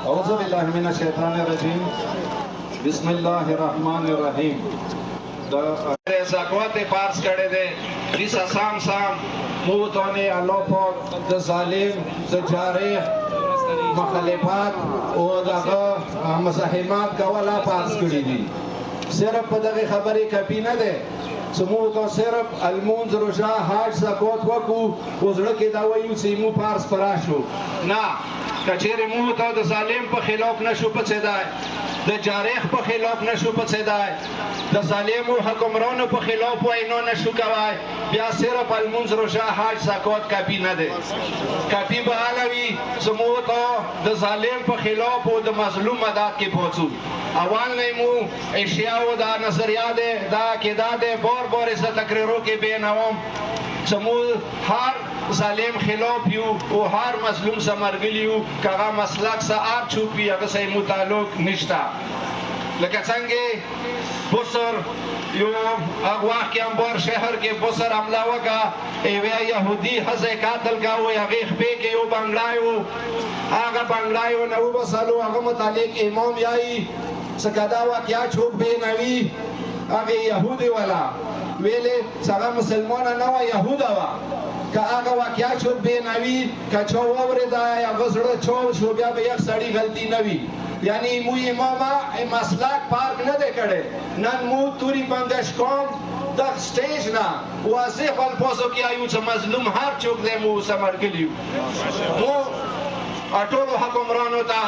أعوذ بالله من الشيطان الرجيم بسم الله الرحمن الرحیم. د زکوات پارس کړه دې دیسا سام موتونه الله پاک د ظالم د جارح مخالفات او دغه مزاحمات کولا پارس کړی دي. صرف په دغه خبرې کافي نه ده سمو تو صرف المونز روزه حج زکات وکو وزړه کې دا وایو چې مو پارس فراشو نه کچېره مو ته د ظالم په خلاف نشو پڅیدای د جارح په خلاف نشو پڅیدای د ظالمو حکمرانو په خلاف وینو نشو کوای بیا صرف المونز روزه حج زکات کافي نه ده کافي به علوي سمو ته د ظالم په خلاف او د مظلوم مدد کې پوڅو اول نیمو اشیاء و دا نظریات دا عقیدات بار بار از تقریروں کے بینوام سمو ہر ظالم خلاف یو او هر مظلوم سمرګلیو کغه مسلک سا آپ چوپی هغه سي متعلق نشتا لکه څنګه بصر یو هغه کې انبار شهر کې بصر حمله وکا ایوه يهودي حزه قاتل کا و هغه خپې کې یو بنگلایو هغه بنگلایو نو بسلو هغه متعلق امام یای سکدا واقعیا چوک به نوی هغه يهودي والا ویلې څنګه مسلمان نه و يهودا وا که هغه واقعیا چوک به نوی که چا ووردا یا غزړه چو شو بیا به یک سړی غلطی نوی یعنی مو امامه مسلک پارک نه ده کړي نن مو توري بندش کوم د سټیج نه واضح الفاظو کې ایو چې مظلوم هر چوک دې مو سمرګلیو مو اټولو حکمرانو ته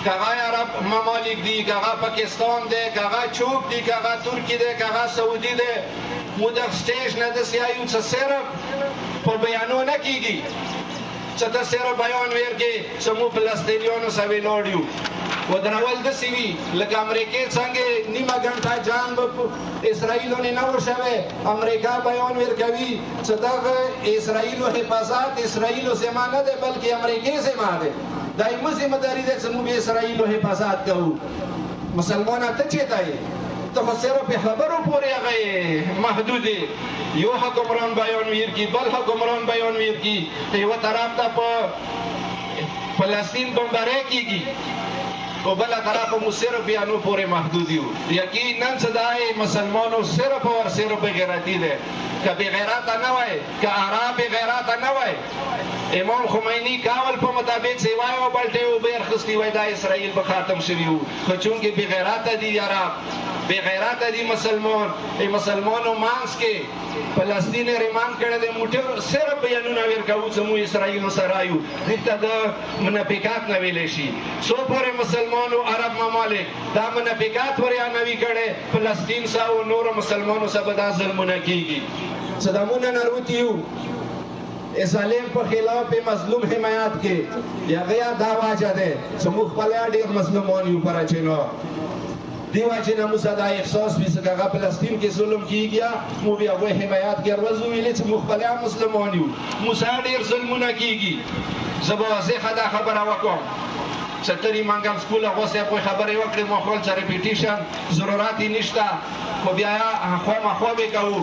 کغا عرب ممالک دی کغا پاکستان دی کغا چوک دی کغا ترکی دی کغا سعودی دی مدف سٹیج نه دسی آیو چه صرف پر بیانو نکیگی چه تا صرف بیان ورگی چه مو فلسطینیانو سوی لوڑیو و درول دسی وی لکه امریکی څنګه نیمه گھنٹه جان با اسرائیلو نه نور شوه امریکا بیان ورگوی چه دغه اسرائیلو حفاظات اسرائیلو زمان نه ده بلکه امریکی زمان ده دایمه ذمہ داری ده چې موږ اسرائیل له حفاظت کوو مسلمانان ته چیتای ته صرف په خبرو پورې هغه محدود یو حکمران بیان ویر کی بل حکمران بیان ویر کی یو طرف ته په فلسطین بمبارۍ کیږي او بل طرف مو صرف بیانو پورې محدود یو یقینا صدای مسلمانو صرف اور صرف غیرتی ده که بے غیرت نه وای که عرب غیرت نه وای امام خمینی کاول په مطابق سیوای او بلټه او بیر خستی وای دا اسرائیل به ختم شویو خو چونکه بے غیرت دي عرب بے غیرت دي مسلمان مسلمانو مانس کې فلسطین ریمان کړه د موټر صرف بیانونه ورکاو چې مو اسرائیل سرایو دته د منافقات نه ویل شي سو پورې مسلمانو عرب ممالک دا منافقات وریا نوی کړه فلسطین سا او نور مسلمانو سره د ظلمونه کیږي صدامونه نروتیو ظالم په خلاف مظلوم حمایت کې یا غیا دا واجه ده چې مخ په ډیر مظلومان یو پر چینو دی واجه نه مصدا احساس به څنګه فلسطین کې ظلم کیږي مو بیا وې حمایت کې ورزو ویلې چې مخ په مسلمان یو موسی ډیر ظلمونه کیږي زبا زه خدا خبره وکم ستري مانګم سکول هغه څه په خبره وکړې مو خپل سره ریپیټیشن ضرورت نشته خو بیا خو ما خو به کوو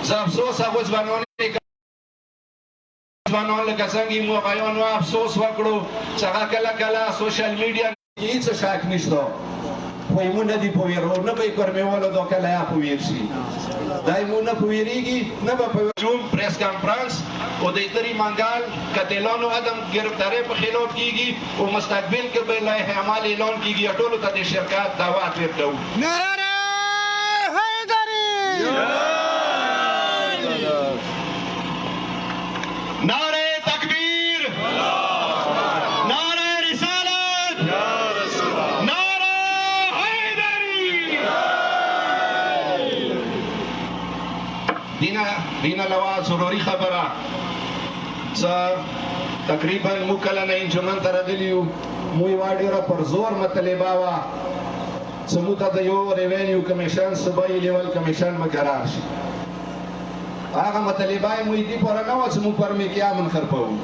زه افسوس هغه ځوانونه ځوانان لکه څنګه مو غیان او افسوس وکړو چې هغه کله کله سوشل میډیا هیڅ شک نشته خو یې نه دی پویرو نه به کورمیوالو دا کله یا پویر شي دای مو نه پویریږي نه به پویروم پریس کانفرنس او د ایتری منګال کتلانو ادم گرفتاری په خلاف کیږي او مستقبل کې به لایحه عمل اعلان کیږي ټولو ته د شرکت دعوت ورکوم نعره حیدری نعره تکبیر نعره رسالت نعره حیدری دینا لوا ضروری خبره تقریبا مو کله نه انجمن ته راغلیو مو یې ډېره پر زور مطالبه وه چې موږ ته د یو ریوینیو کمیشن صوبایي لیول کمیشن مقرر شي هغه مطالبه یې مو دې پوره نه وه چې موږ پر میکې امن خرپوو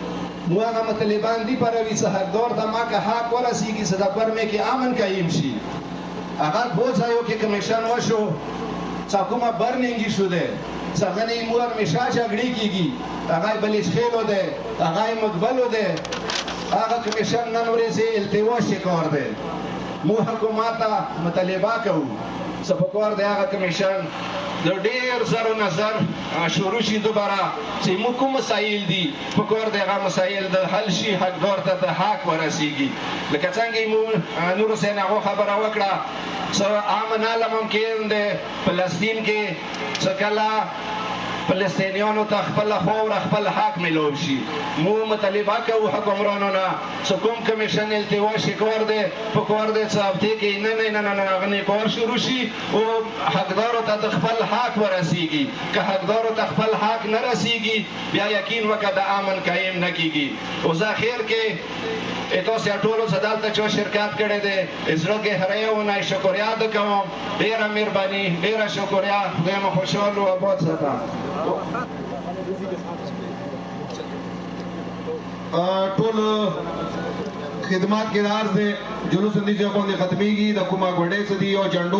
مو هغه مطالبان دې پوره وي چې حقدار ته ما که حق ورسېږي چې د پر میکې امن قایم شي هغه دوه ځایو کې کمیشن وشو څه کومه برنینګي شو دی څنګه نه مور میشا جګړې کیږي هغه بلې خېلو دی هغه مقبلو دی هغه کمیشن نن ورځې التوا شکار دی مو حکومت مطالبه کوو څه پکار دی هغه کمیشن د ډیر زرو نظر شروع شي دوباره چې موږ کوم مسایل دي پکار دی هغه مسایل د حل شي حقدار ته د حق ورسیږي لکه څنګه مو نور حسین هغه خبره وکړه څه عام نه ممکن دی فلسطین کې څه کله فلسطینیانو ته خپل خاور خپل حق ملو شي مو مطالبه کوو حکمرانو نه څه کوم کمیشن التوا شکار دی پکار دی څه هفتې کې نه هغه کار شروع شي او حقدارو ته د خپل حق ورسیږي که حقدارو ته خپل حق نه رسیږي بیا یقین وکړه د امن قایم نه کیږي او زه اخر کې تاسو ټولو دلته چې شرکت کړی دی زړه کې هر یو نه شکریا ادا کوم ډېره مهرباني ډېره شکریا خدای مو خوشحاله او آباد ساته ټول خدمات کې راز دي جلوس اندیجه باندې ختميږي د کومه غوډې سدي او جنډو